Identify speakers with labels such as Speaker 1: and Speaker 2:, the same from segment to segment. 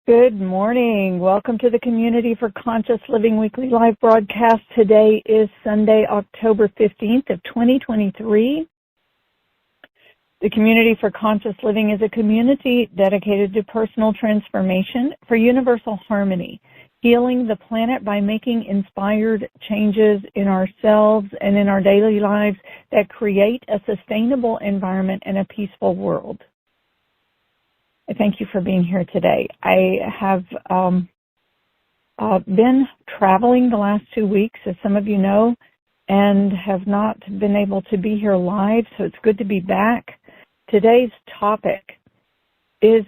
Speaker 1: Good morning. Welcome to the Community for Conscious Living Weekly Live broadcast. Today is Sunday, October 15th of 2023. The Community for Conscious Living is a community dedicated to personal transformation for universal harmony, healing the planet by making inspired changes in ourselves and in our daily lives that create a sustainable environment and a peaceful world. I thank you for being here today. I have been traveling the last 2 weeks, as some of you know, and have not been able to be here live, so it's good to be back. Today's topic is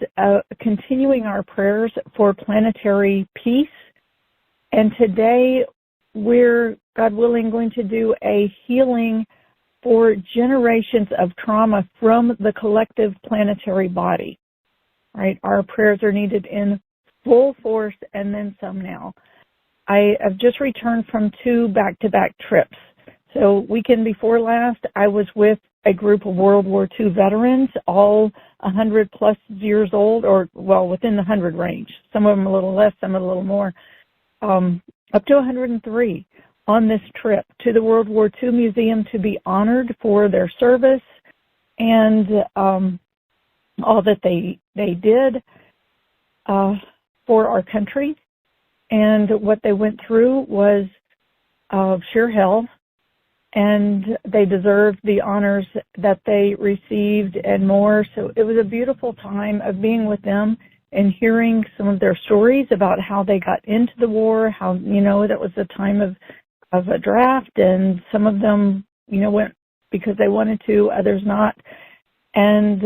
Speaker 1: continuing our prayers for planetary peace, and today we're, God willing, going to do a healing for generations of trauma from the collective planetary body. Right, our prayers are needed in full force and then some now. I have just returned from 2 back-to-back trips. So weekend before last, I was with a group of World War II veterans, all 100 plus years old, or well, within the 100 range. Some of them a little less, some a little more, up to 103 on this trip to the World War II Museum to be honored for their service and all that they did for our country, and what they went through was sheer hell, and they deserved the honors that they received and more. So it was a beautiful time of being with them and hearing some of their stories about how they got into the war, how, that was a time of a draft, and some of them, went because they wanted to, others not. And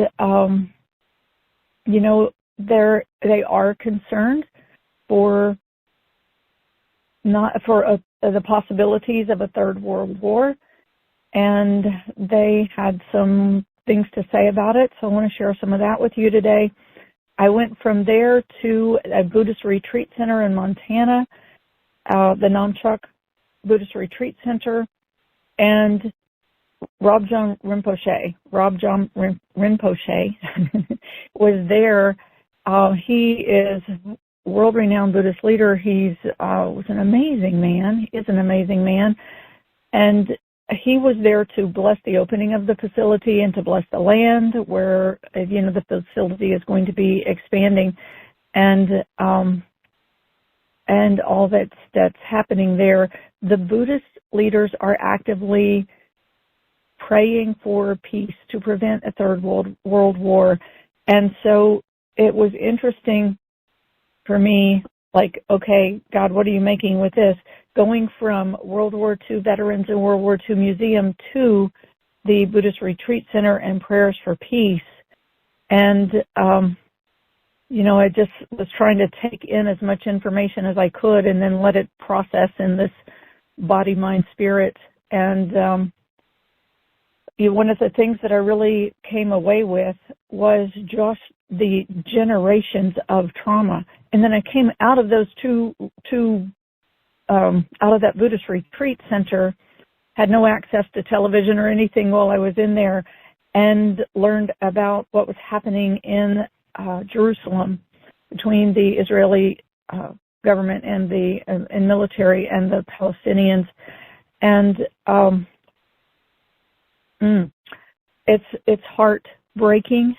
Speaker 1: they are concerned for the possibilities of a third world war, and they had some things to say about it, so I want to share some of that with you today. I went from there to a Buddhist retreat center in Montana, the Namchak Buddhist Retreat Center, and Rabjam Rinpoche was there. He is a world-renowned Buddhist leader. He was an amazing man. He is an amazing man. And he was there to bless the opening of the facility and to bless the land where, the facility is going to be expanding, and all that's happening there. The Buddhist leaders are actively praying for peace to prevent a third world war. And so it was interesting for me, like, okay, God, what are you making with this? Going from World War II veterans and World War II museum to the Buddhist Retreat Center and prayers for peace. And, I just was trying to take in as much information as I could and then let it process in this body, mind, spirit. And, one of the things that I really came away with was just the generations of trauma. And then I came out of those out of that Buddhist retreat center, had no access to television or anything while I was in there, and learned about what was happening in Jerusalem between the Israeli government and the military and the Palestinians. And it's heartbreaking.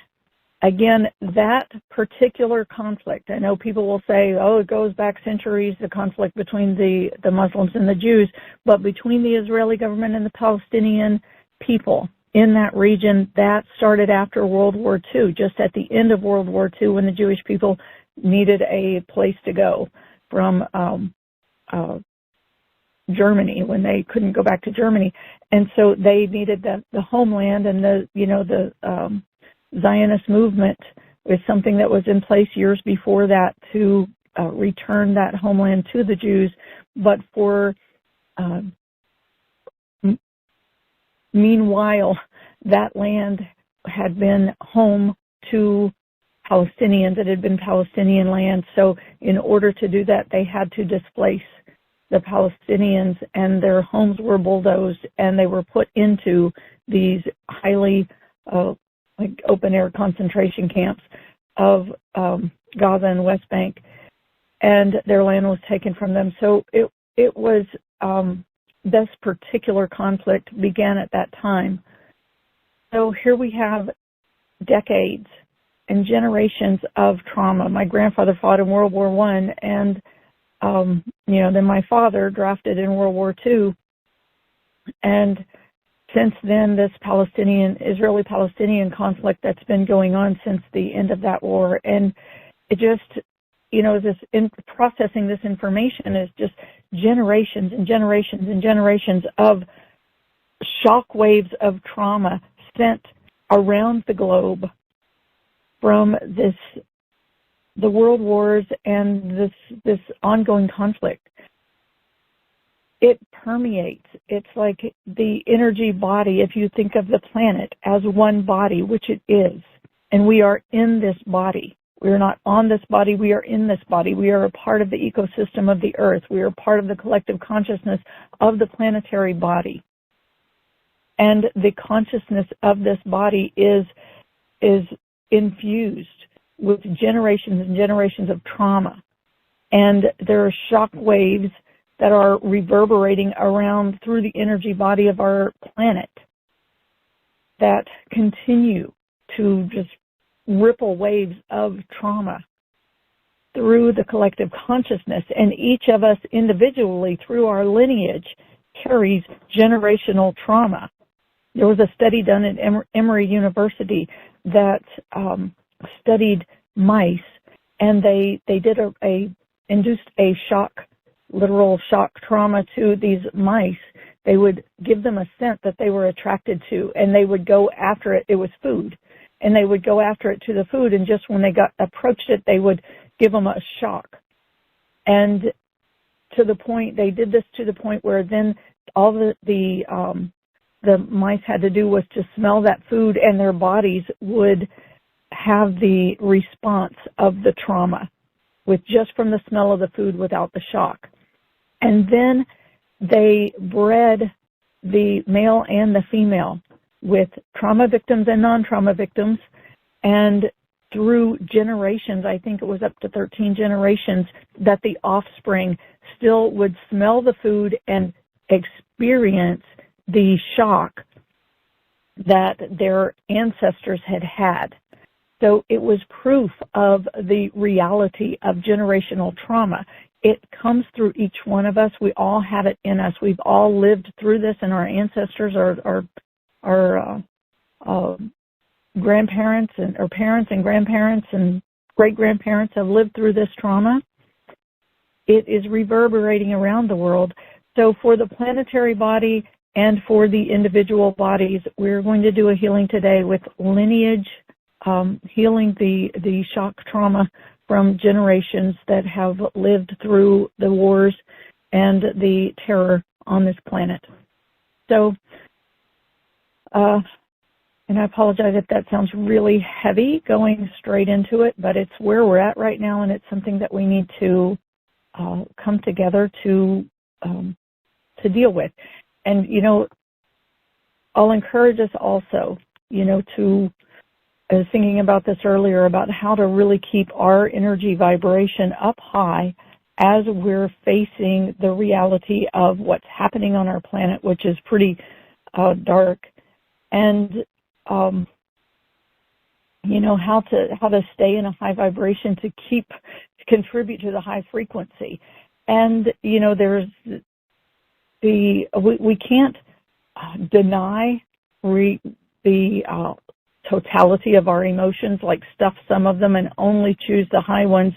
Speaker 1: Again, that particular conflict, I know people will say, it goes back centuries, the conflict between the Muslims and the Jews, but between the Israeli government and the Palestinian people in that region, that started after World War II, just at the end of World War II, when the Jewish people needed a place to go from Germany, when they couldn't go back to Germany. And so they needed the homeland, and the Zionist movement was something that was in place years before that to return that homeland to the Jews. But for meanwhile, that land had been home to Palestinians. It had been Palestinian land. So in order to do that, they had to displace the Palestinians, and their homes were bulldozed, and they were put into these highly open-air concentration camps of Gaza and West Bank, and their land was taken from them. So it was this particular conflict began at that time. So here we have decades and generations of trauma. My grandfather fought in World War I, and then my father drafted in World War II. And since then, this Israeli-Palestinian conflict that's been going on since the end of that war, and it just, processing this information is just generations and generations and generations of shock waves of trauma sent around the globe from the world wars and this ongoing conflict. It permeates. It's like the energy body, if you think of the planet as one body, which it is, and we are in this body. We are not on this body, we are in this body. We are a part of the ecosystem of the earth. We are part of the collective consciousness of the planetary body. And the consciousness of this body is infused with generations and generations of trauma. And there are shock waves that are reverberating around through the energy body of our planet that continue to just ripple waves of trauma through the collective consciousness. And each of us individually, through our lineage, carries generational trauma. There was a study done at Emory University that studied mice, and they did induced a literal shock trauma to these mice. They would give them a scent that they were attracted to, and they would go after it. It was food, and they would go after it to the food, and just when they approached it, they would give them a shock. And they did this to the point where then all the mice had to do was to smell that food, and their bodies would have the response of the trauma with just from the smell of the food without the shock. And then they bred the male and the female with trauma victims and non-trauma victims, and through generations, I think it was up to 13 generations, that the offspring still would smell the food and experience the shock that their ancestors had had. So it was proof of the reality of generational trauma. It comes through each one of us. We all have it in us. We've all lived through this, and our ancestors, our grandparents or parents and grandparents and great-grandparents have lived through this trauma. It is reverberating around the world. So for the planetary body and for the individual bodies, we're going to do a healing today with lineage, healing the shock trauma from generations that have lived through the wars and the terror on this planet. So, and I apologize if that sounds really heavy going straight into it, but it's where we're at right now, and it's something that we need to come together to deal with. And, I'll encourage us also, I was thinking about this earlier, about how to really keep our energy vibration up high as we're facing the reality of what's happening on our planet, which is pretty dark, and how to stay in a high vibration to contribute to the high frequency. And there's we can't deny the totality of our emotions, like stuff some of them and only choose the high ones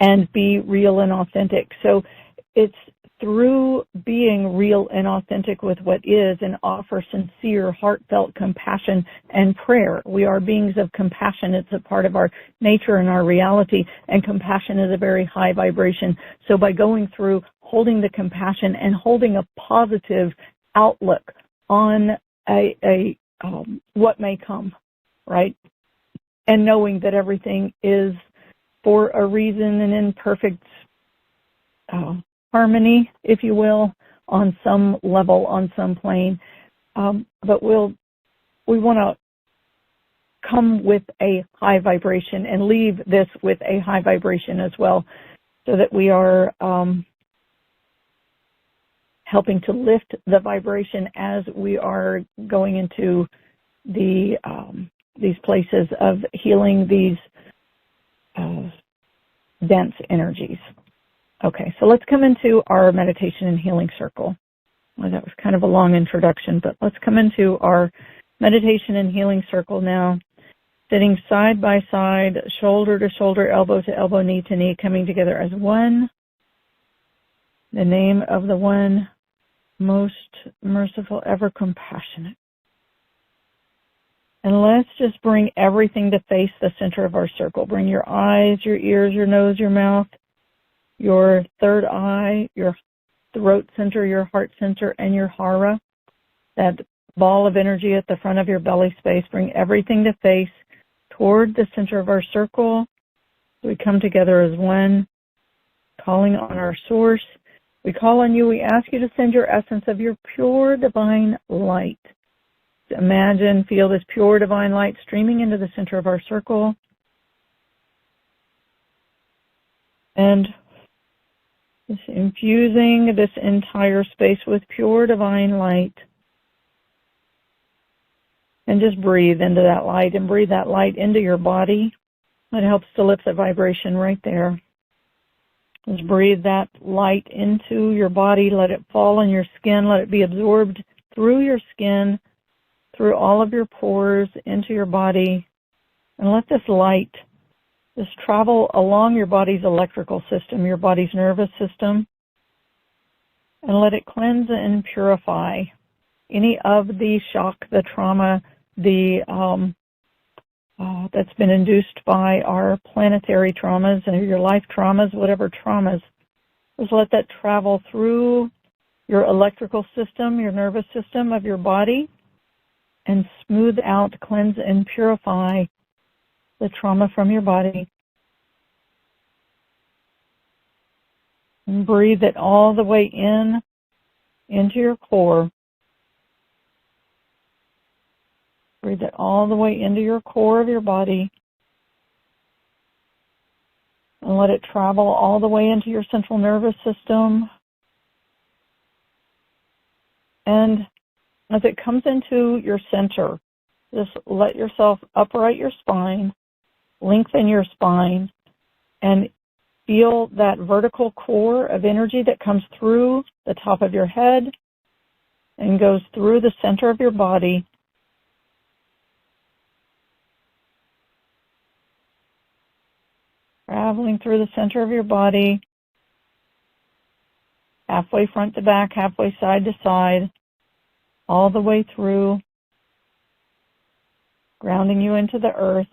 Speaker 1: and be real and authentic. So it's through being real and authentic with what is, and offer sincere, heartfelt compassion and prayer. We are beings of compassion. It's a part of our nature and our reality, and compassion is a very high vibration. So by going through holding the compassion and holding a positive outlook on what may come, right? And knowing that everything is for a reason and in perfect harmony, if you will, on some level, on some plane. But we want to come with a high vibration and leave this with a high vibration as well, so that we are helping to lift the vibration as we are going into these places of healing these dense energies. Okay, so let's come into our meditation and healing circle. Well, that was kind of a long introduction, but let's come into our meditation and healing circle now, sitting side by side, shoulder to shoulder, elbow to elbow, knee to knee, coming together as one. The name of the one most merciful, ever compassionate. And let's just bring everything to face the center of our circle. Bring your eyes, your ears, your nose, your mouth, your third eye, your throat center, your heart center, and your hara, that ball of energy at the front of your belly space. Bring everything to face toward the center of our circle. We come together as one, calling on our source. We call on you. We ask you to send your essence of your pure divine light. Imagine, feel this pure divine light streaming into the center of our circle. And just infusing this entire space with pure divine light. And just breathe into that light and breathe that light into your body. It helps to lift the vibration right there. Just breathe that light into your body. Let it fall on your skin. Let it be absorbed through your skin, through all of your pores, into your body. And let this light just travel along your body's electrical system, your body's nervous system. And let it cleanse and purify any of the shock, the trauma, that's been induced by our planetary traumas and your life traumas, whatever traumas. Just let that travel through your electrical system, your nervous system of your body, and smooth out, cleanse, and purify the trauma from your body. And breathe it all the way in, into your core. Breathe it all the way into your core of your body. And let it travel all the way into your central nervous system. And as it comes into your center, just let yourself upright your spine, lengthen your spine, and feel that vertical core of energy that comes through the top of your head and goes through the center of your body. Traveling through the center of your body, halfway front to back, halfway side to side, all the way through, grounding you into the earth.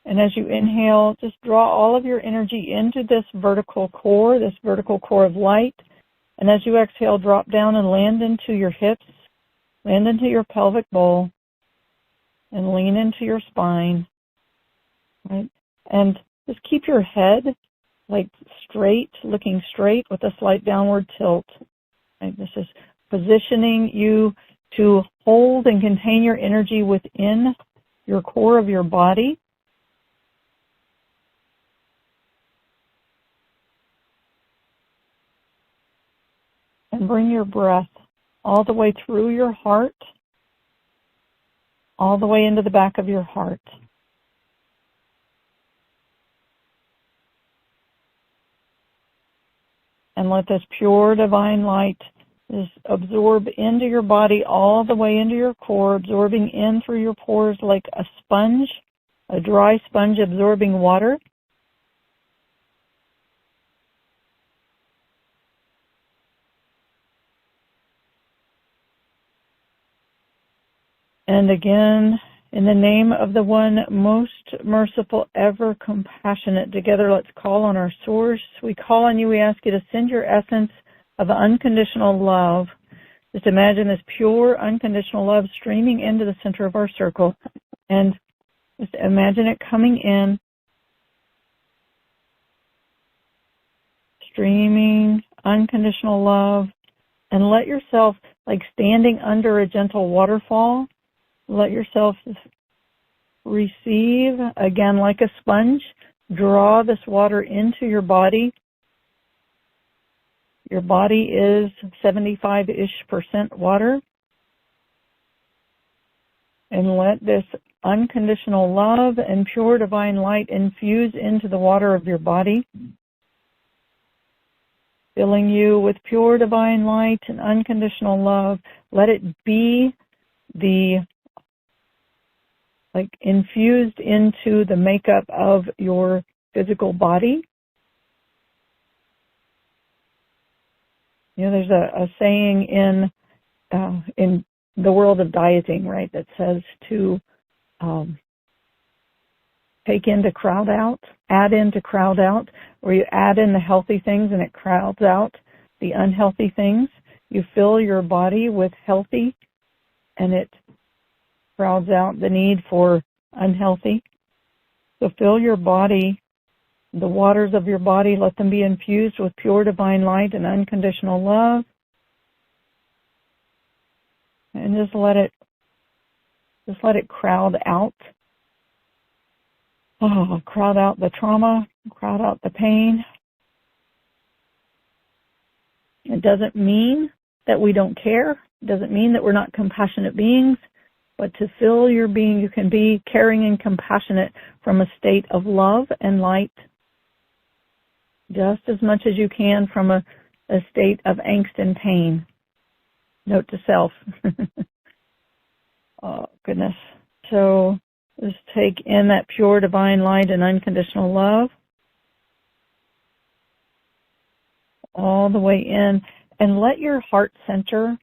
Speaker 1: And as you inhale, just draw all of your energy into this vertical core of light. And as you exhale, drop down and land into your hips, land into your pelvic bowl, and lean into your spine, right? And just keep your head like straight, looking straight with a slight downward tilt. Right? This is positioning you to hold and contain your energy within your core of your body. And bring your breath all the way through your heart, all the way into the back of your heart. And let this pure divine light just absorb into your body all the way into your core, absorbing in through your pores like a sponge, a dry sponge absorbing water. And again, in the name of the one most merciful, ever compassionate, together let's call on our source. We call on you, we ask you to send your essence of unconditional love. Just imagine this pure, unconditional love streaming into the center of our circle. And just imagine it coming in, streaming, unconditional love. And let yourself, like standing under a gentle waterfall, let yourself receive, again like a sponge, draw this water into your body. Your body is 75-ish% water. And let this unconditional love and pure divine light infuse into the water of your body, filling you with pure divine light and unconditional love. Let it be infused into the makeup of your physical body. You know, there's a saying in the world of dieting, right, that says to take in to crowd out, add in to crowd out, where you add in the healthy things and it crowds out the unhealthy things. You fill your body with healthy and it crowds out the need for unhealthy. So fill your body, the waters of your body, let them be infused with pure divine light and unconditional love. And just let it crowd out. Oh, crowd out the trauma, crowd out the pain. It doesn't mean that we don't care. It doesn't mean that we're not compassionate beings. But to fill your being, you can be caring and compassionate from a state of love and light, just as much as you can from a state of angst and pain. Note to self. Oh, goodness. So just take in that pure divine light and unconditional love all the way in, and let your heart center,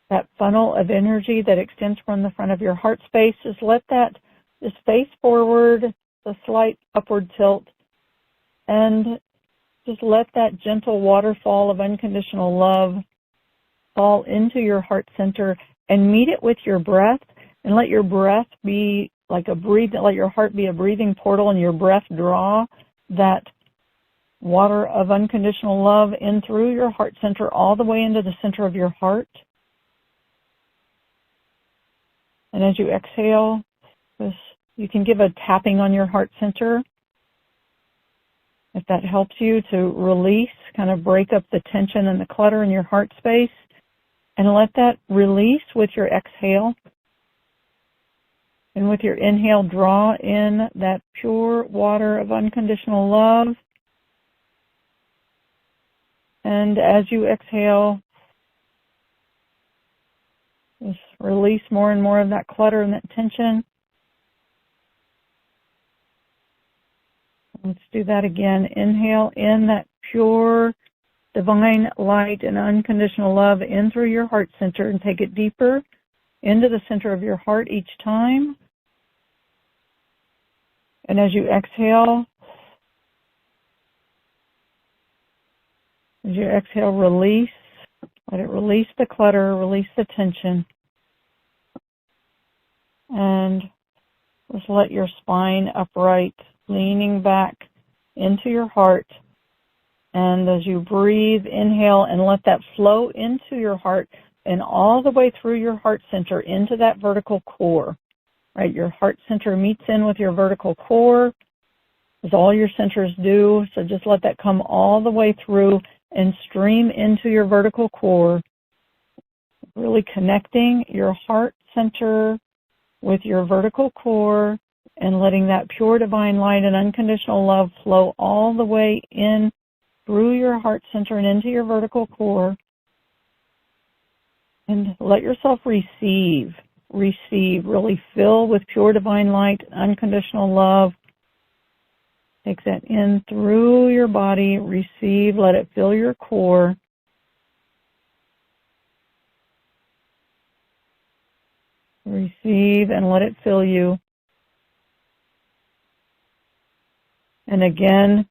Speaker 1: that funnel of energy that extends from the front of your heart space, just let that just face forward, the slight upward tilt, and just let that gentle waterfall of unconditional love fall into your heart center and meet it with your breath, and let your breath be like let your heart be a breathing portal, and your breath draw that water of unconditional love in through your heart center all the way into the center of your heart. And as you exhale, you can give a tapping on your heart center if that helps you to release, kind of break up the tension and the clutter in your heart space, and let that release with your exhale. And with your inhale, draw in that pure water of unconditional love. And as you exhale, just release more and more of that clutter and that tension. Let's do that again. Inhale in that pure divine light and unconditional love in through your heart center, and take it deeper into the center of your heart each time. And as you exhale, release. Let it release the clutter, release the tension. And just let your spine upright, leaning back into your heart. And as you breathe, inhale and let that flow into your heart and all the way through your heart center into that vertical core. Right, your heart center meets in with your vertical core, as all your centers do. So just let that come all the way through and stream into your vertical core, really connecting your heart center with your vertical core and letting that pure divine light and unconditional love flow all the way in through your heart center and into your vertical core. And let yourself receive, really fill with pure divine light, unconditional love. Take that in through your body, receive, let it fill your core. Receive and let it fill you. And again,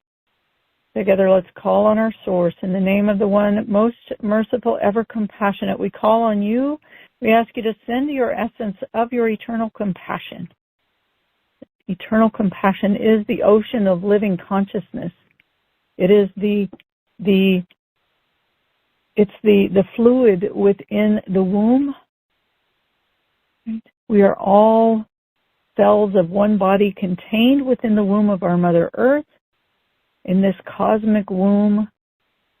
Speaker 1: together let's call on our source. In the name of the one most merciful, ever compassionate, we call on you. We ask you to send your essence of your eternal compassion. Eternal compassion is the ocean of living consciousness. It is the fluid within the womb. We are all cells of one body contained within the womb of our Mother Earth. In this cosmic womb,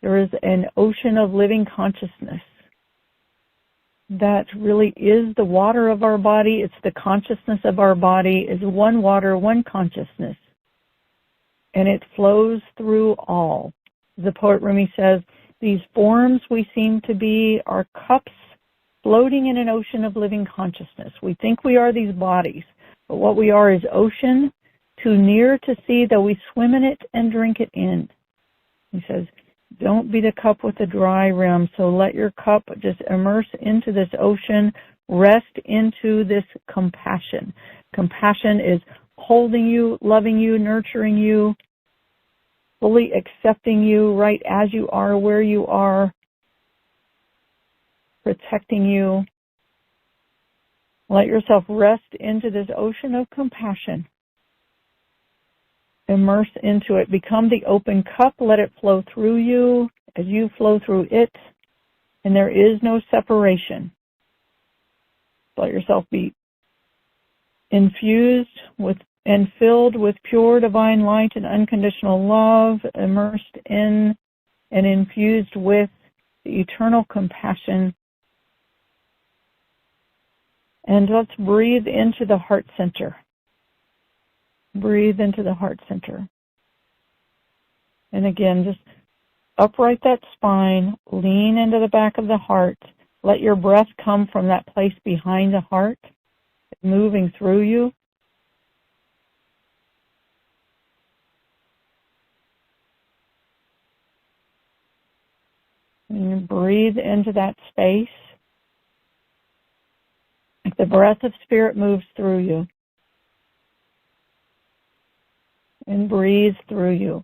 Speaker 1: there is an ocean of living consciousness that really is the water of our body. It's the consciousness of our body, is one water, one consciousness. And it flows through all. The poet Rumi says, these forms we seem to be are cups floating in an ocean of living consciousness. We think we are these bodies, but what we are is ocean, too near to see, though we swim in it and drink it in. He says, don't be the cup with a dry rim, so let your cup just immerse into this ocean, rest into this compassion. Compassion is holding you, loving you, nurturing you, fully accepting you right as you are, where you are, protecting you. Let yourself rest into this ocean of compassion. Immerse into it. Become the open cup. Let it flow through you as you flow through it. And there is no separation. Let yourself be infused with and filled with pure divine light and unconditional love, immersed in and infused with the eternal compassion. And let's breathe into the heart center. Breathe into the heart center. And again, just upright that spine, lean into the back of the heart. Let your breath come from that place behind the heart, moving through you. And breathe into that space. Like the breath of spirit moves through you. And breathe through you.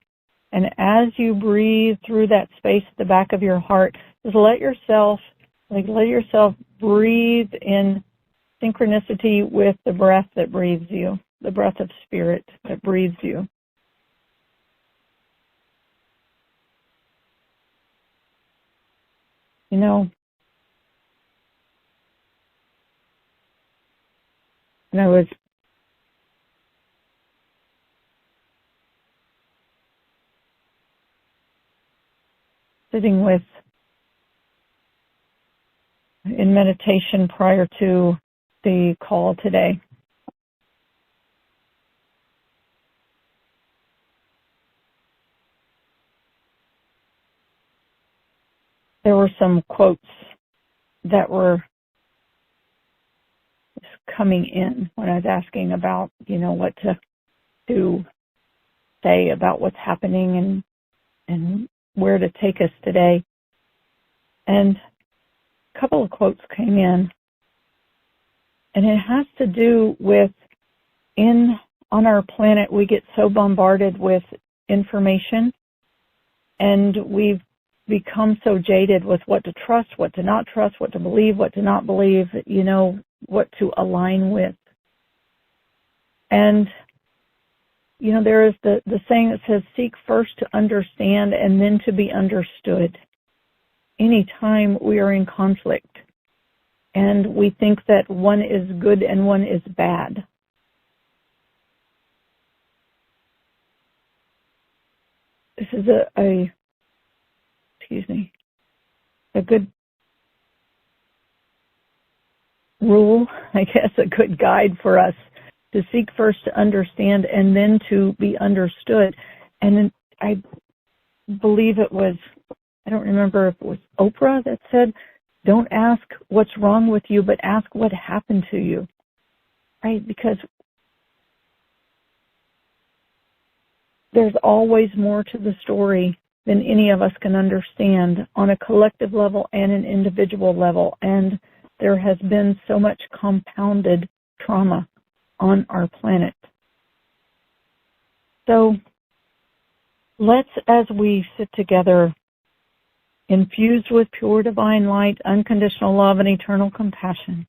Speaker 1: And as you breathe through that space at the back of your heart, just let yourself breathe in synchronicity with the breath that breathes you, the breath of spirit that breathes you. You know, when I was sitting in meditation prior to the call today, there were some quotes that were coming in when I was asking about, what to say about what's happening and where to take us today. And a couple of quotes came in, and it has to do with on our planet we get so bombarded with information, and we've become so jaded with what to trust, what to not trust, what to believe, what to not believe, what to align with. And, there is the saying that says, seek first to understand and then to be understood. Anytime we are in conflict and we think that one is good and one is bad, this is a good rule, I guess, a good guide for us to seek first to understand and then to be understood. And I believe it was, I don't remember if it was Oprah that said, don't ask what's wrong with you, but ask what happened to you, right? Because there's always more to the story than any of us can understand on a collective level and an individual level. And there has been so much compounded trauma on our planet. So let's, as we sit together, infused with pure divine light, unconditional love, and eternal compassion,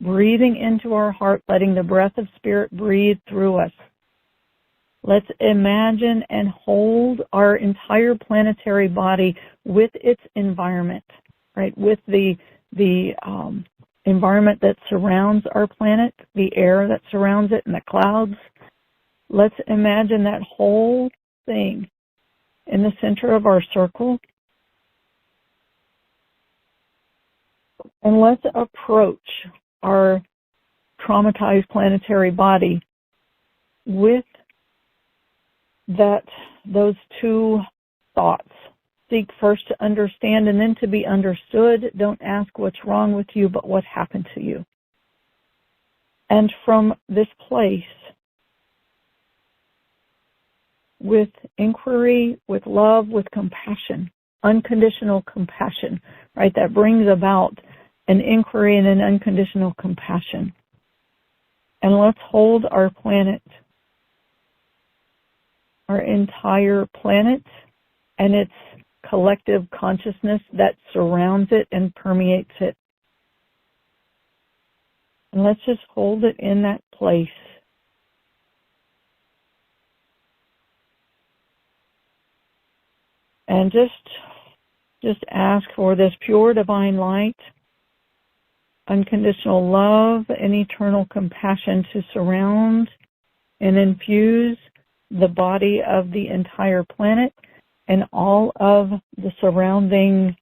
Speaker 1: breathing into our heart, letting the breath of spirit breathe through us. Let's imagine and hold our entire planetary body with its environment, right? With the environment that surrounds our planet, the air that surrounds it, and the clouds. Let's imagine that whole thing in the center of our circle. And let's approach our traumatized planetary body with those two thoughts. Seek first to understand and then to be understood. Don't ask what's wrong with you, but what happened to you. And from this place, with inquiry, with love, with compassion, unconditional compassion, right? That brings about an inquiry and an unconditional compassion. And let's hold our planet, our entire planet, and its collective consciousness that surrounds it and permeates it. And let's just hold it in that place. And just ask for this pure divine light, unconditional love, and eternal compassion to surround and infuse the body of the entire planet and all of the surrounding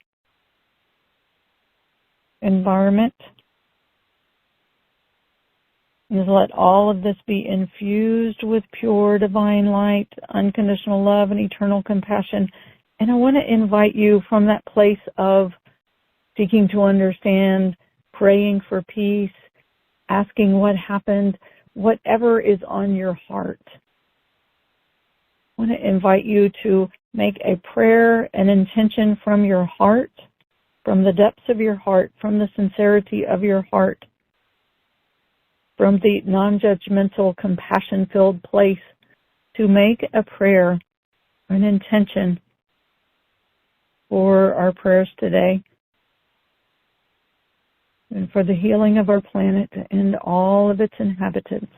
Speaker 1: environment. Just let all of this be infused with pure divine light, unconditional love, and eternal compassion. And I want to invite you from that place of seeking to understand, praying for peace, asking what happened, whatever is on your heart. I want to invite you to make a prayer, an intention from your heart, from the depths of your heart, from the sincerity of your heart, from the non-judgmental, compassion-filled place, to make a prayer, an intention for our prayers today and for the healing of our planet and all of its inhabitants.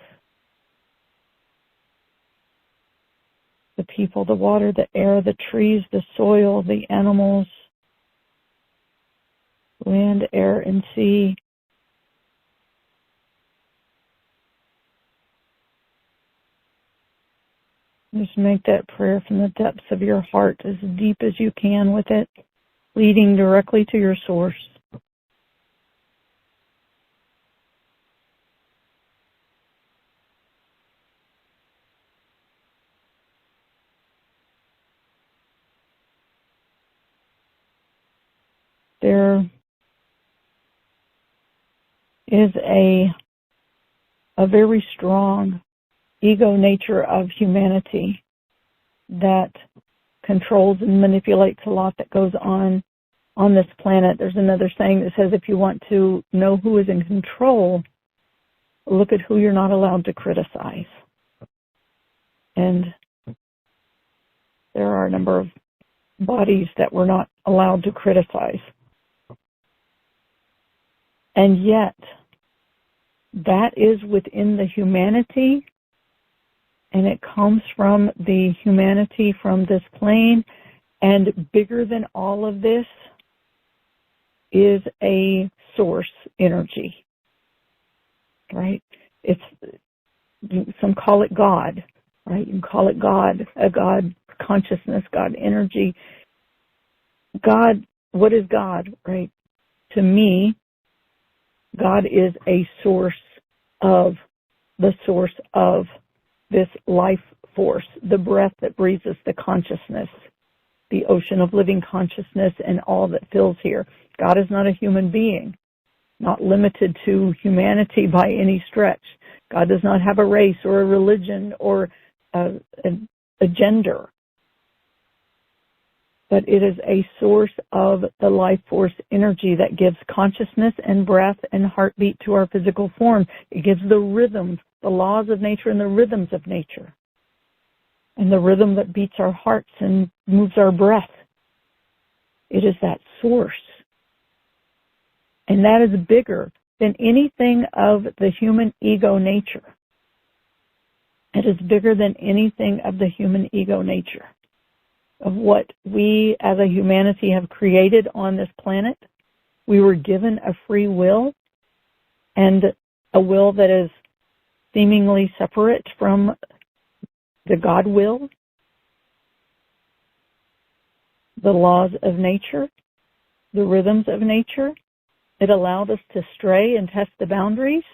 Speaker 1: The people, the water, the air, the trees, the soil, the animals, land, air, and sea. Just make that prayer from the depths of your heart, as deep as you can with it, leading directly to your source. There is a very strong ego nature of humanity that controls and manipulates a lot that goes on this planet. There's another saying that says, if you want to know who is in control, look at who you're not allowed to criticize. And there are a number of bodies that we're not allowed to criticize. And yet, that is within the humanity, and it comes from the humanity from this plane, and bigger than all of this is a source energy, right? Some call it God, right? You can call it God, a God consciousness, God energy. God, what is God, right? To me, God is a source of this life force, the breath that breathes us, the consciousness, the ocean of living consciousness and all that fills here. God is not a human being, not limited to humanity by any stretch. God does not have a race or a religion or a gender. But it is a source of the life force energy that gives consciousness and breath and heartbeat to our physical form. It gives the rhythms, the laws of nature and the rhythms of nature. And the rhythm that beats our hearts and moves our breath. It is that source. And that is bigger than anything of the human ego nature. It is bigger than anything of the human ego nature. Of what we as a humanity have created on this planet. We were given a free will and a will that is seemingly separate from the God will, the laws of nature, the rhythms of nature. It allowed us to stray and test the boundaries,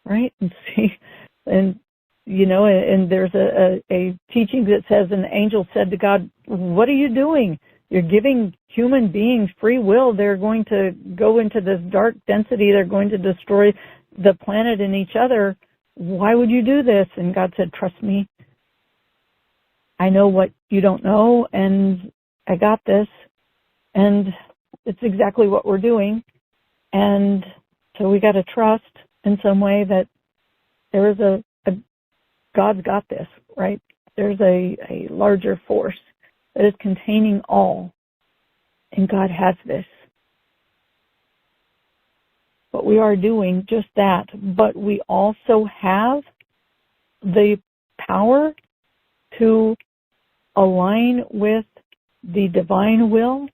Speaker 1: right? And see, and and there's a teaching that says an angel said to God, "What are you doing? You're giving human beings free will. They're going to go into this dark density. They're going to destroy the planet and each other. Why would you do this?" And God said, "Trust me. I know what you don't know, and I got this." And it's exactly what we're doing. And so we got to trust in some way that there is a God's got this, right? There's a larger force that is containing all, and God has this. But we are doing just that, but we also have the power to align with the divine will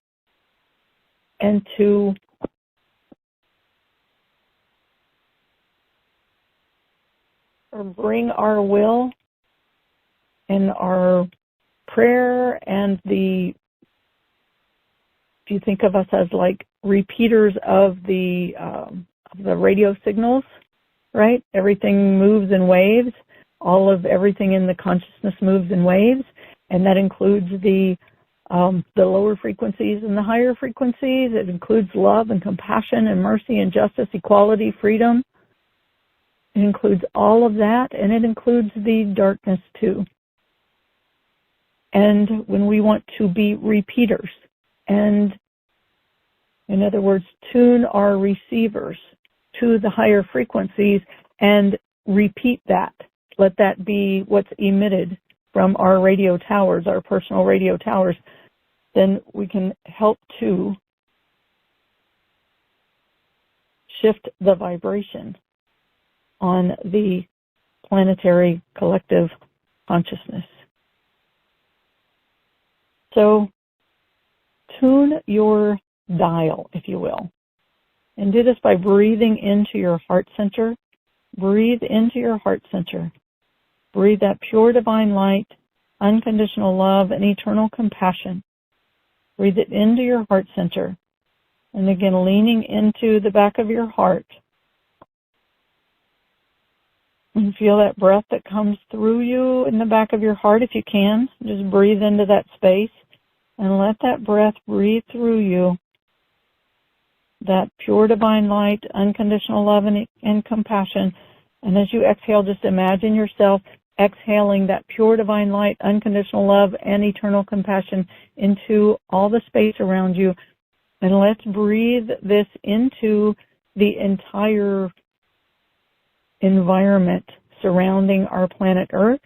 Speaker 1: and to bring our will and our prayer and if you think of us as like repeaters of the radio signals, right? Everything moves in waves. Everything in the consciousness moves in waves, and that includes the lower frequencies and the higher frequencies. It includes love and compassion and mercy and justice, equality, freedom. It includes all of that, and it includes the darkness too. And when we want to be repeaters, and in other words, tune our receivers to the higher frequencies and repeat that, let that be what's emitted from our radio towers, our personal radio towers, then we can help to shift the vibration on the planetary collective consciousness. So tune your dial, if you will, and do this by breathing into your heart center. Breathe into your heart center. Breathe that pure divine light, unconditional love, and eternal compassion. Breathe it into your heart center. And again, leaning into the back of your heart. And feel that breath that comes through you in the back of your heart if you can. Just breathe into that space and let that breath breathe through you. That pure divine light, unconditional love and compassion. And as you exhale, just imagine yourself exhaling that pure divine light, unconditional love, and eternal compassion into all the space around you. And let's breathe this into the entire environment surrounding our planet Earth.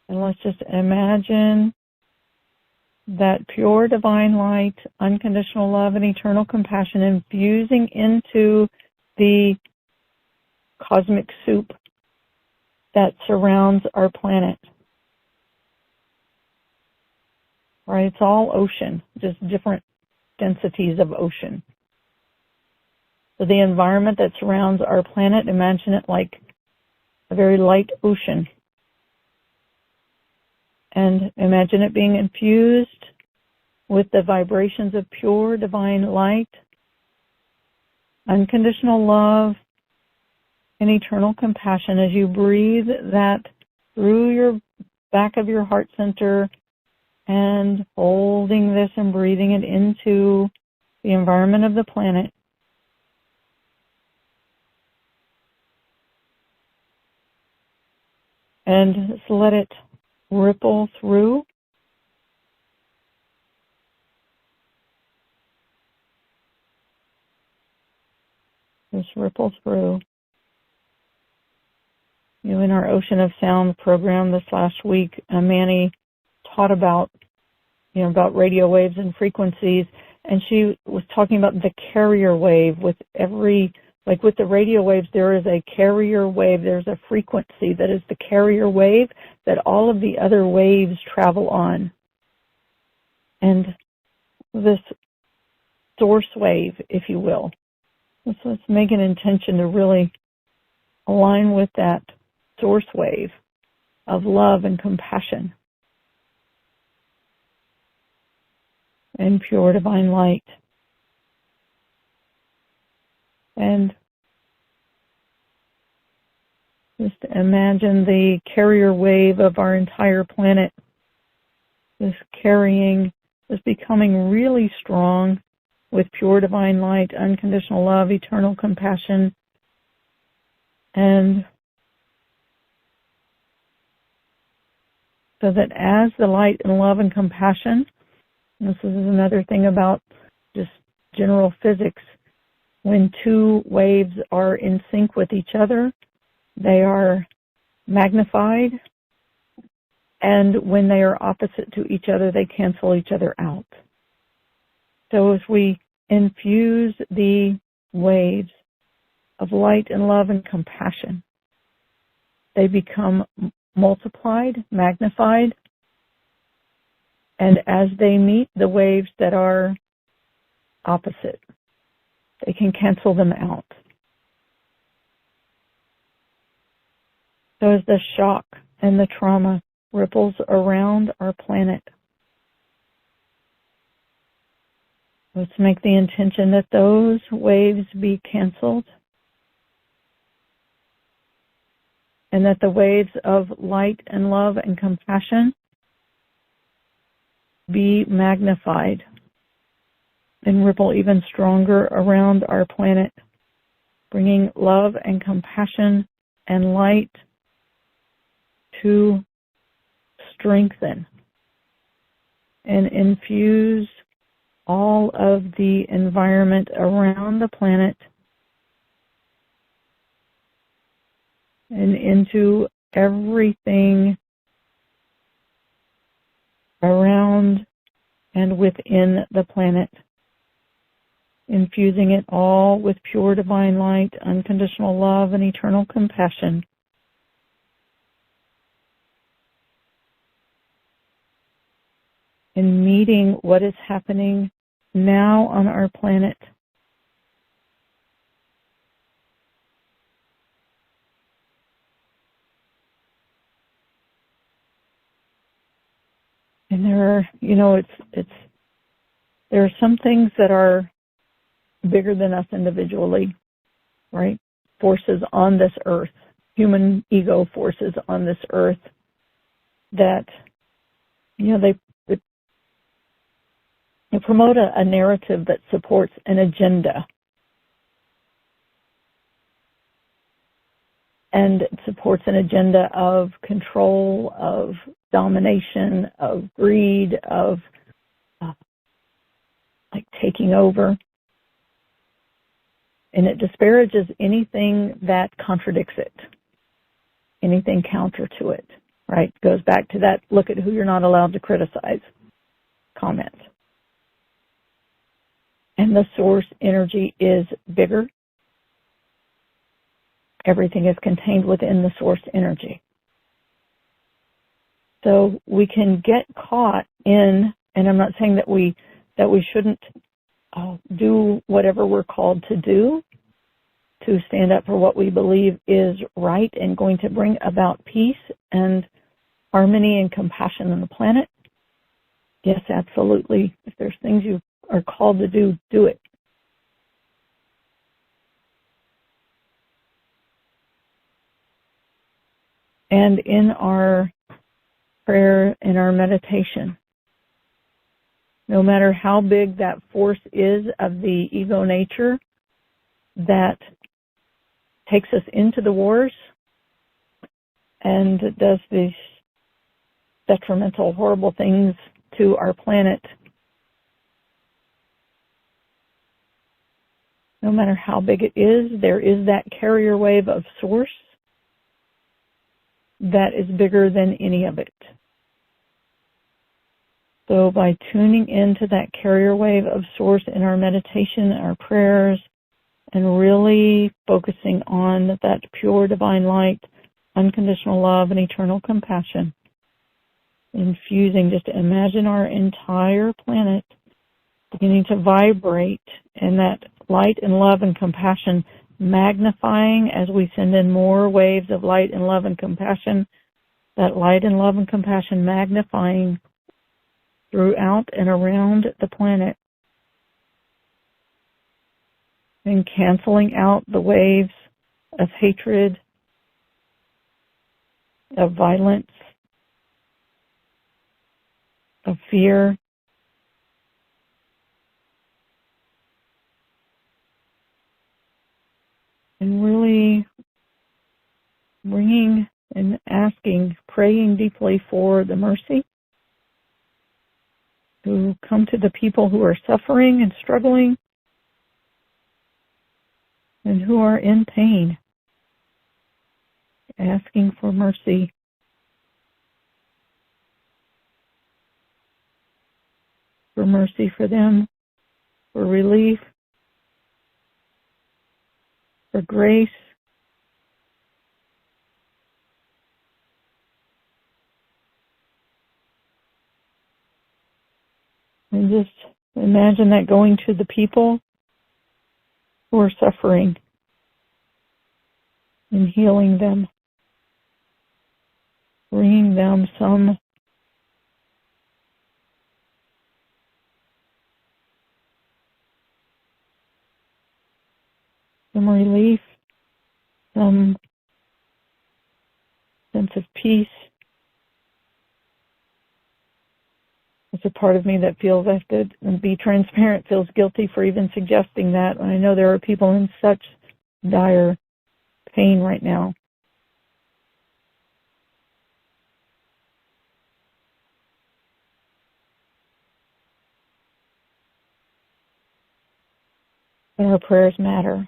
Speaker 1: And let's just imagine that pure divine light, unconditional love, and eternal compassion infusing into the cosmic soup that surrounds our planet. Right? It's all ocean, just different densities of ocean. So the environment that surrounds our planet, imagine it like a very light ocean. And imagine it being infused with the vibrations of pure divine light, unconditional love, and eternal compassion as you breathe that through your back of your heart center and holding this and breathing it into the environment of the planet. And just let it ripple through. Just ripple through. In our Ocean of Sound program this last week, Manny taught about radio waves and frequencies, and she was talking about the carrier wave. With the radio waves, there is a carrier wave. There's a frequency that is the carrier wave that all of the other waves travel on. And this source wave, if you will, So let's make an intention to really align with that source wave of love and compassion and pure divine light. And just imagine the carrier wave of our entire planet, this carrying, this becoming really strong with pure divine light, unconditional love, eternal compassion, and so that as the light and love and compassion, this is another thing about just general physics, when two waves are in sync with each other, they are magnified, and when they are opposite to each other, they cancel each other out. So as we infuse the waves of light and love and compassion, they become multiplied, magnified, and as they meet the waves that are opposite, they can cancel them out. So as the shock and the trauma ripples around our planet, let's make the intention that those waves be canceled and that the waves of light and love and compassion be magnified and ripple even stronger around our planet, bringing love and compassion and light to strengthen and infuse all of the environment around the planet and into everything around and within the planet, infusing it all with pure divine light, unconditional love, and eternal compassion. And meeting what is happening now on our planet. And there are, there are some things that are bigger than us individually, right? Forces on this earth, human ego forces on this earth that, they promote a narrative that supports an agenda. And it supports an agenda of control, of domination, of greed, of taking over. And it disparages anything that contradicts it, anything counter to it, right? Goes back to that, look at who you're not allowed to criticize comment. And the source energy is bigger. Everything is contained within the source energy. So we can get caught in, and I'm not saying that we shouldn't do whatever we're called to do to stand up for what we believe is right and going to bring about peace and harmony and compassion on the planet. Yes, absolutely. If there's things you are called to do, do it. And in our prayer and our meditation, no matter how big that force is of the ego nature that takes us into the wars and does these detrimental, horrible things to our planet, no matter how big it is, there is that carrier wave of source that is bigger than any of it. So by tuning into that carrier wave of source in our meditation, our prayers, and really focusing on that pure divine light, unconditional love, and eternal compassion, infusing, just imagine our entire planet beginning to vibrate in that light and love and compassion magnifying as we send in more waves of light and love and compassion, that light and love and compassion magnifying throughout and around the planet, and canceling out the waves of hatred, of violence, of fear, and really bringing and asking, praying deeply for the mercy to come to the people who are suffering and struggling and who are in pain, asking for mercy. For mercy for them, for relief, for grace, and just imagine that going to the people who are suffering and healing them, bringing them some relief, some sense of peace. There's a part of me that feels I should be transparent, feels guilty for even suggesting that. I know there are people in such dire pain right now. But our prayers matter.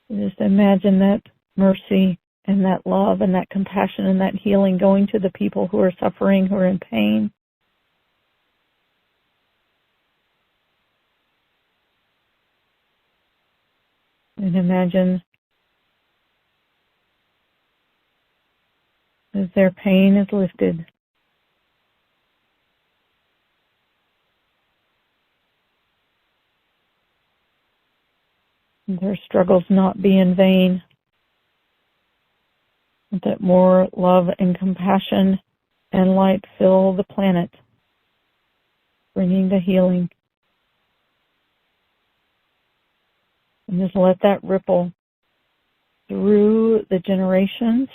Speaker 1: Just imagine that mercy and that love and that compassion and that healing going to the people who are suffering, who are in pain. And imagine as their pain is lifted, their struggles not be in vain, that more love and compassion and light fill the planet, bringing the healing. And just let that ripple through the generations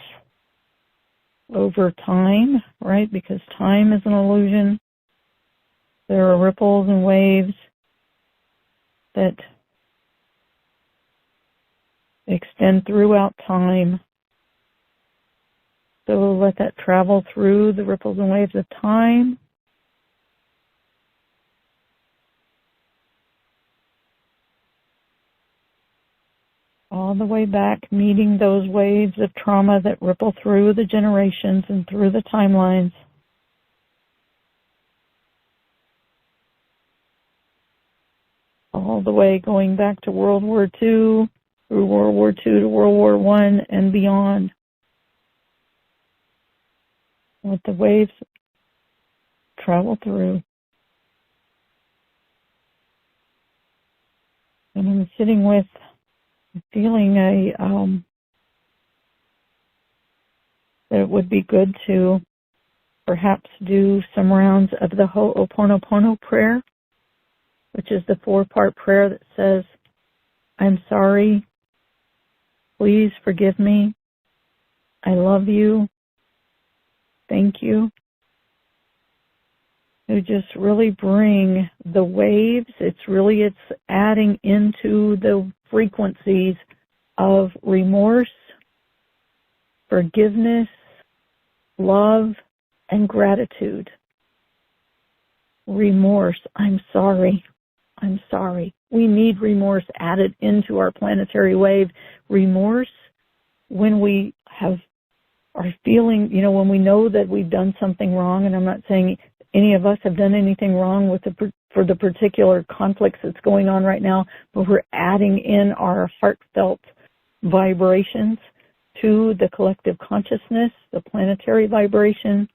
Speaker 1: over time, right? Because time is an illusion. There are ripples and waves that extend throughout time. So let that travel through the ripples and waves of time. All the way back, meeting those waves of trauma that ripple through the generations and through the timelines. All the way going back to World War II, through World War II to World War I and beyond. Let the waves travel through. And I'm sitting with feeling that it would be good to perhaps do some rounds of the Ho'oponopono prayer, which is the 4-part prayer that says, I'm sorry, please forgive me, I love you, thank you. To just really bring the waves, it's adding into the frequencies of remorse, forgiveness, love, and gratitude. Remorse, I'm sorry. We need remorse added into our planetary wave. Remorse, when we are feeling, when we know that we've done something wrong, and I'm not saying any of us have done anything wrong for the particular conflicts that's going on right now, but we're adding in our heartfelt vibrations to the collective consciousness, the planetary vibration,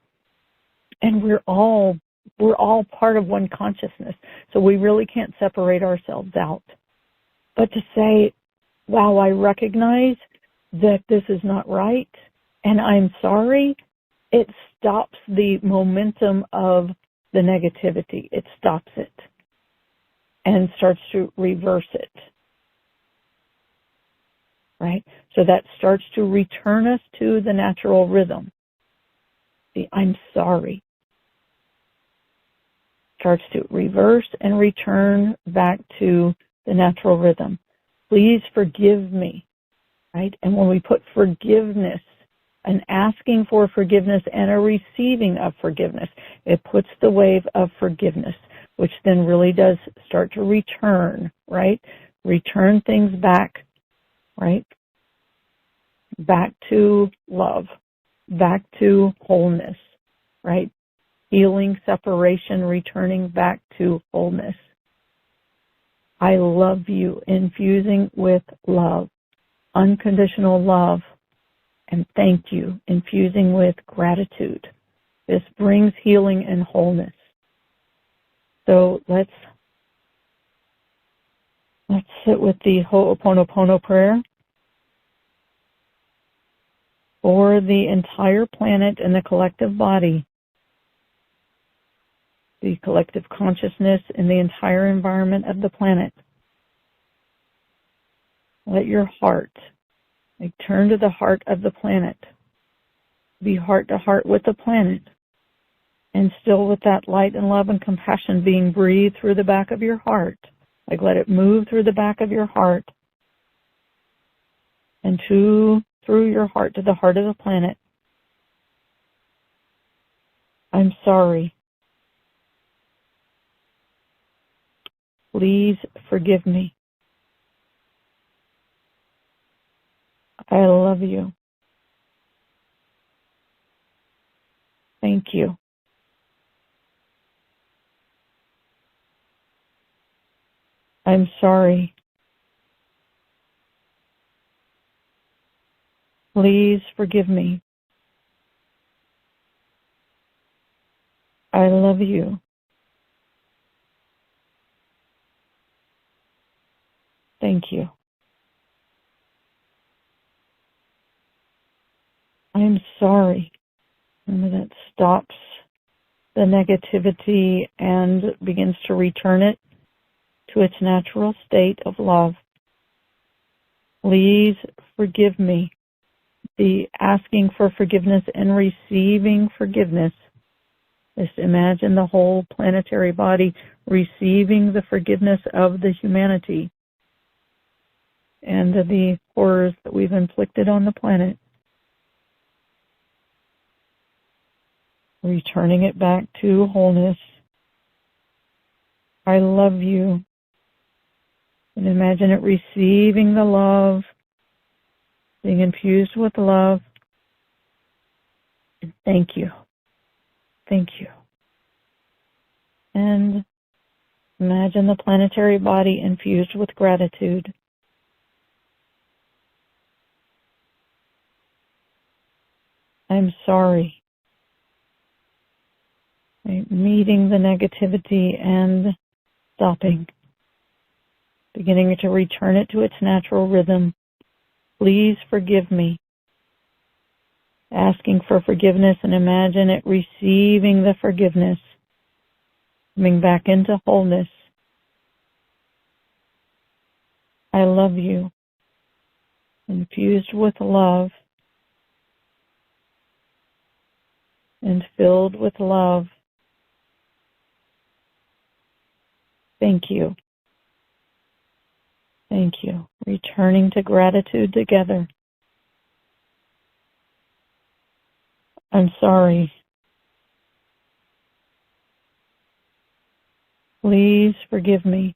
Speaker 1: and we're all part of one consciousness. So we really can't separate ourselves out. But to say, wow, I recognize that this is not right, and I'm sorry, it stops the momentum of the negativity. It stops it and starts to reverse it. Right? So that starts to return us to the natural rhythm. The I'm sorry starts to reverse and return back to the natural rhythm. Please forgive me. Right? And when we put forgiveness, an asking for forgiveness and a receiving of forgiveness, it puts the wave of forgiveness, which then really does start to return, right? Return things back, right? Back to love, back to wholeness, right? Healing, separation, returning back to wholeness. I love you, infusing with love, unconditional love, and thank you, infusing with gratitude. This brings healing and wholeness. So let's sit with the Ho'oponopono prayer for the entire planet and the collective body, the collective consciousness in the entire environment of the planet. Let your heart, turn to the heart of the planet. Be heart to heart with the planet. And still with that light and love and compassion being breathed through the back of your heart. Let it move through the back of your heart and through your heart to the heart of the planet. I'm sorry. Please forgive me. I love you. Thank you. I'm sorry. Please forgive me. I love you. Thank you. I'm sorry. Remember, that stops the negativity and begins to return it to its natural state of love. Please forgive me. The asking for forgiveness and receiving forgiveness. Just imagine the whole planetary body receiving the forgiveness of the humanity and the horrors that we've inflicted on the planet. Returning it back to wholeness. I love you. And imagine it receiving the love, being infused with love. And thank you. Thank you. And imagine the planetary body infused with gratitude. I'm sorry. Meeting the negativity and stopping. Beginning to return it to its natural rhythm. Please forgive me. Asking for forgiveness and imagine it receiving the forgiveness. Coming back into wholeness. I love you. Infused with love. And filled with love. Thank you. Thank you. Returning to gratitude together. I'm sorry. Please forgive me.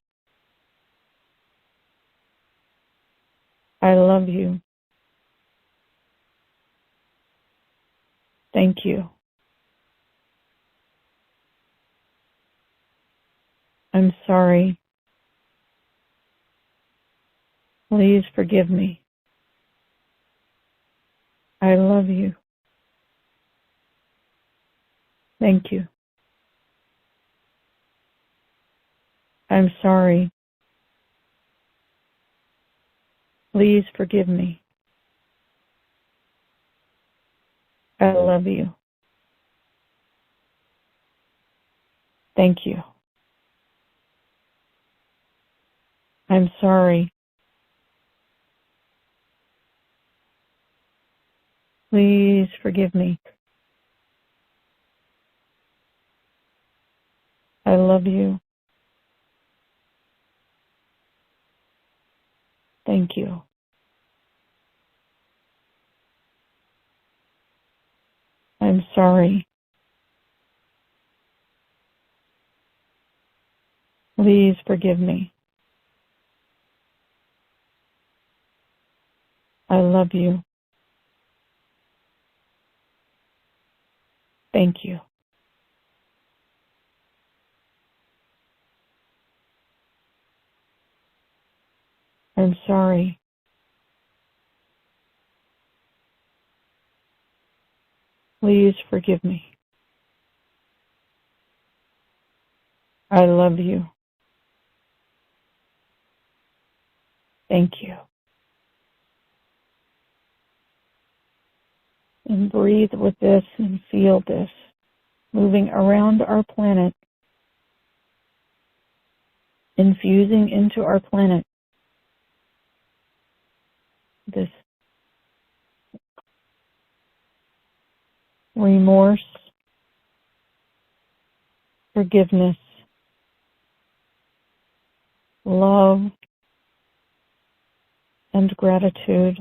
Speaker 1: I love you. Thank you. I'm sorry. Please forgive me. I love you. Thank you. I'm sorry. Please forgive me. I love you. Thank you. I'm sorry. Please forgive me. I love you. Thank you. I'm sorry. Please forgive me. I love you. Thank you. I'm sorry. Please forgive me. I love you. Thank you. And breathe with this and feel this moving around our planet, infusing into our planet this remorse, forgiveness, love, and gratitude.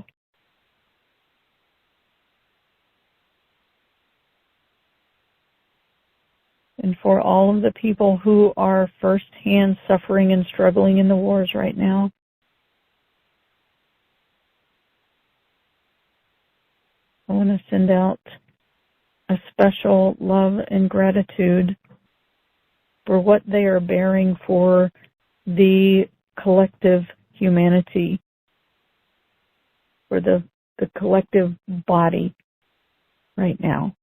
Speaker 1: And for all of the people who are firsthand suffering and struggling in the wars right now, I want to send out a special love and gratitude for what they are bearing for the collective humanity, for the collective body right now.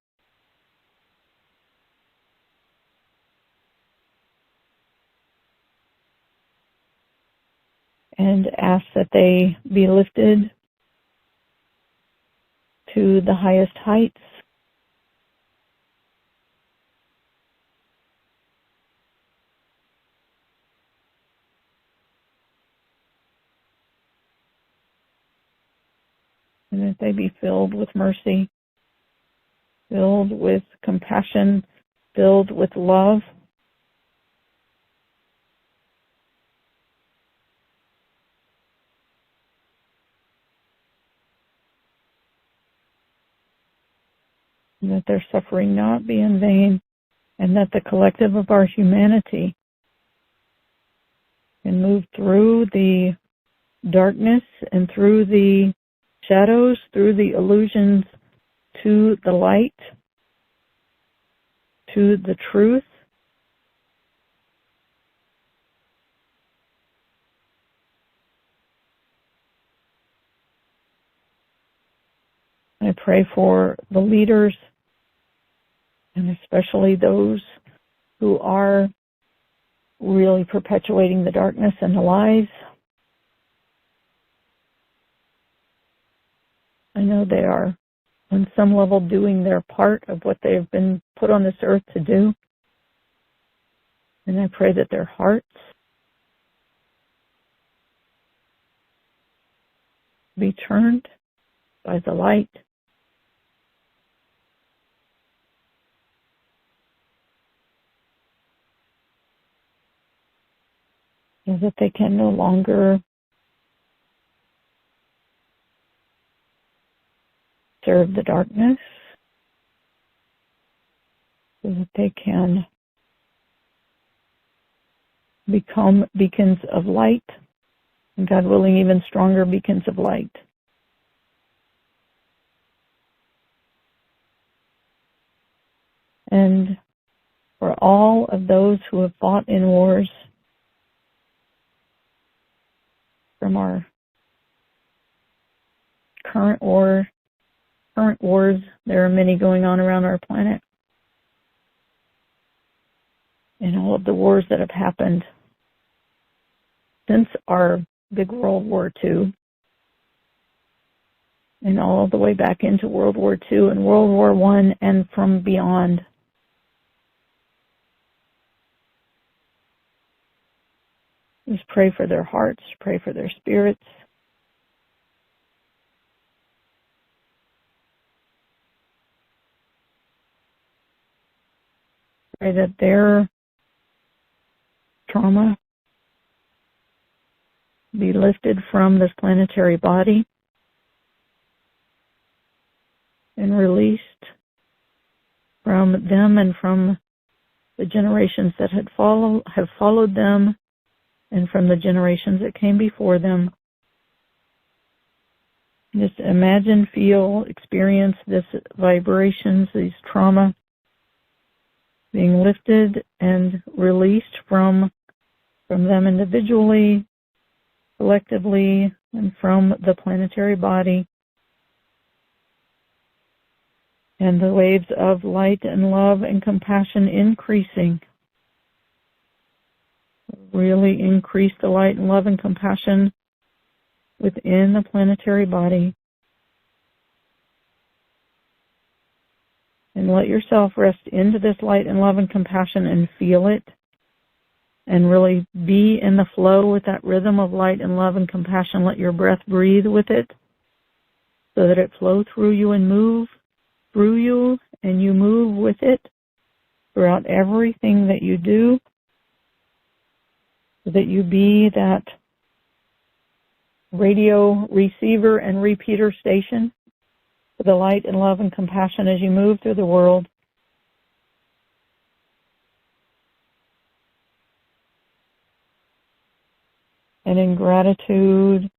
Speaker 1: And ask that they be lifted to the highest heights, and that they be filled with mercy, filled with compassion, filled with love, and that their suffering not be in vain, and that the collective of our humanity can move through the darkness and through the shadows, through the illusions, to the light, to the truth. I pray for the leaders, and especially those who are really perpetuating the darkness and the lies. I know they are, on some level, doing their part of what they've been put on this earth to do. And I pray that their hearts be turned by the light, so that they can no longer serve the darkness, so that they can become beacons of light, and God willing, even stronger beacons of light. And for all of those who have fought in wars, from our current wars, there are many going on around our planet, and all of the wars that have happened since our big World War II, and all the way back into World War II and World War I and from beyond. Just pray for their hearts, pray for their spirits. Pray that their trauma be lifted from this planetary body and released from them and from the generations that have followed them and from the generations that came before them. Just imagine, feel, experience this vibrations, these trauma being lifted and released from them individually, collectively, and from the planetary body. And the waves of light and love and compassion increasing. Really increase the light and love and compassion within the planetary body. And let yourself rest into this light and love and compassion and feel it. And really be in the flow with that rhythm of light and love and compassion. Let your breath breathe with it so that it flow through you and move through you, and you move with it throughout everything that you do, so that you be that radio receiver and repeater station for the light and love and compassion as you move through the world. And in gratitude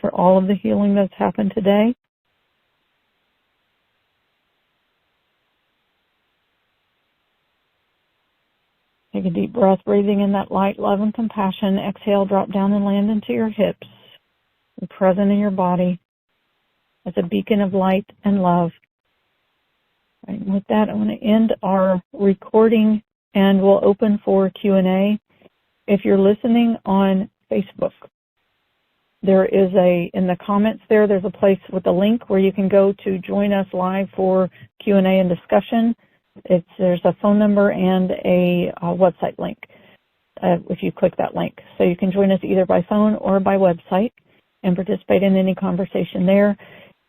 Speaker 1: for all of the healing that's happened today. Take a deep breath, breathing in that light, love, and compassion. Exhale, drop down and land into your hips. Be present in your body as a beacon of light and love. Right, and with that, I'm going to end our recording and we'll open for Q&A. If you're listening on Facebook, there is in the comments there's a place with a link where you can go to join us live for Q&A and discussion. There's a phone number and a website link if you click that link. So you can join us either by phone or by website and participate in any conversation there.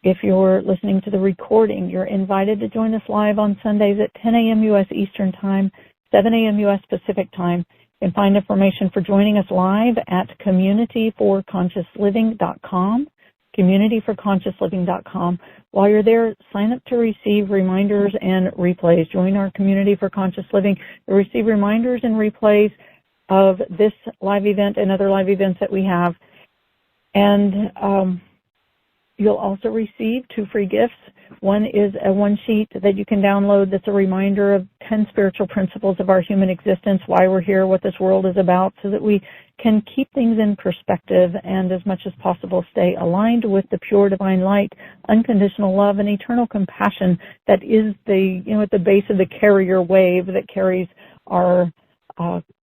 Speaker 1: If you're listening to the recording, you're invited to join us live on Sundays at 10 a.m. U.S. Eastern Time, 7 a.m. U.S. Pacific Time. You can find information for joining us live at communityforconsciousliving.com, communityforconsciousliving.com. While you're there, sign up to receive reminders and replays. Join our Community for Conscious Living to receive reminders and replays of this live event and other live events that we have. And you'll also receive 2 free gifts. One is a one-sheet that you can download that's a reminder of 10 spiritual principles of our human existence, why we're here, what this world is about, so that we can keep things in perspective and as much as possible stay aligned with the pure divine light, unconditional love, and eternal compassion that is at the base of the carrier wave that carries our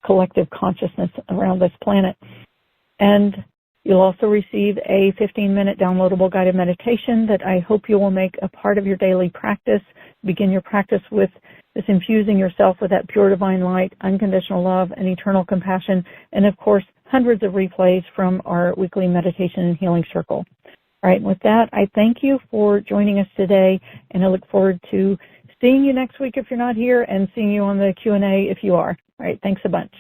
Speaker 1: collective consciousness around this planet. And you'll also receive a 15-minute downloadable guided meditation that I hope you will make a part of your daily practice. Begin your practice with this infusing yourself with that pure divine light, unconditional love, and eternal compassion, and of course, hundreds of replays from our weekly meditation and healing circle. All right, with that, I thank you for joining us today, and I look forward to seeing you next week if you're not here, and seeing you on the Q&A if you are. All right, thanks a bunch.